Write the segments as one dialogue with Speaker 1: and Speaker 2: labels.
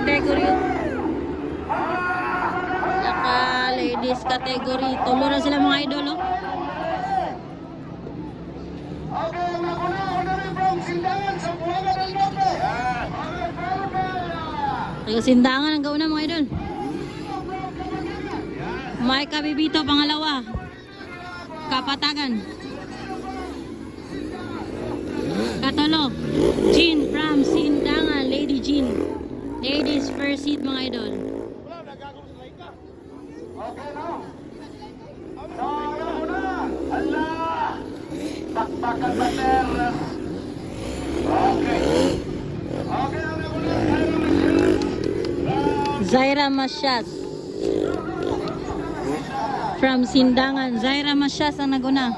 Speaker 1: category. Saka ladies category. Tulo na sila mga idol, oh.
Speaker 2: Okay, nakuna, orderin from Sindangan sa Buanga del Norte.
Speaker 1: Taga Sindangan ang gauna mga idol. May Kabibito pangalawa. Kapatagan. Katolo. Jean from Sindangan. Lady Jean. Ladies first seat mga idol.
Speaker 2: Okay, no? So, nakuna. Allah! Bakbakan bater. Okay. Okay, nakuna.
Speaker 1: Zaira Masyas. From Sindangan. Zaira Masyas ang naguna.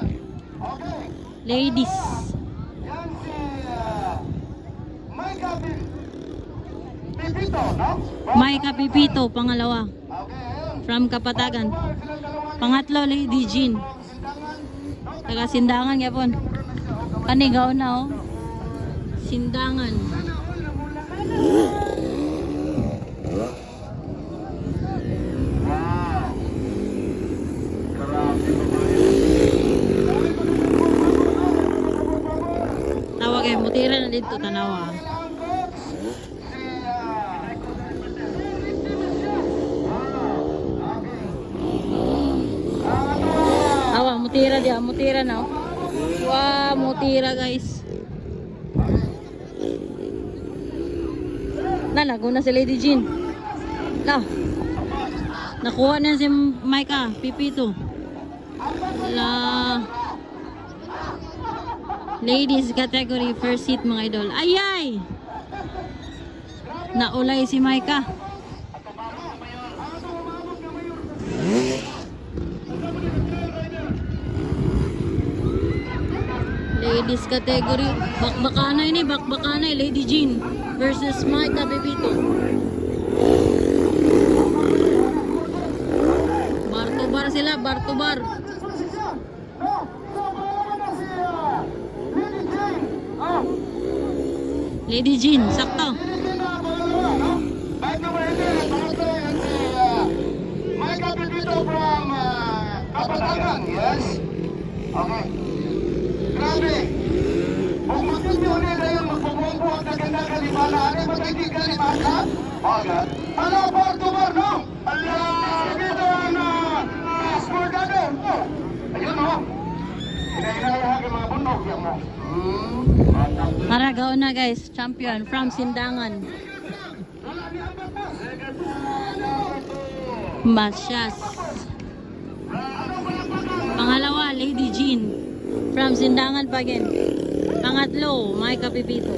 Speaker 1: Ladies.
Speaker 2: Yan si Micah Pipito, no?
Speaker 1: May Kapipito pangalawa.
Speaker 2: Okay,
Speaker 1: From Kapatagan.
Speaker 2: silang dalawa
Speaker 1: Pangatlo, Lady Jean.
Speaker 2: Sindangan.
Speaker 1: Taga Sindangan yapon. Panigaw na, oh. Sindangan.
Speaker 2: Wow. Grabe.
Speaker 1: Tawag eh, mutira na dito, tanawa. Awa, mutira dia, mutira na, oh. Wow, mutira guys. Naguna si Lady Jean. Nakuha na si Micah Pipito. Ladies category first seat mga idol. Ayay! Naulay si Micah. Ladies category. Bakbakanay ni, bakbakanay. Lady Jean versus Micah Pipito. Bar to bar sila, bar to bar. Lady Jean, sakto.
Speaker 2: Micah Pipito from Kapatagan, yes? Okay. Grabe. Kung magiging nila yung magbubuang-buang na ganda kalimana, ano yung magiging kalimana? Okay. Ano, bar to bar, no? Allah! Dito na! Spordado! Ayun, no? Inainayahan yung mga bundok yan mo.
Speaker 1: Maragaw na guys, champion from Sindangan. Masyas. Pangalawa, Lady Jean from Sindangan pa again. Pangatlo, Micah Pipito.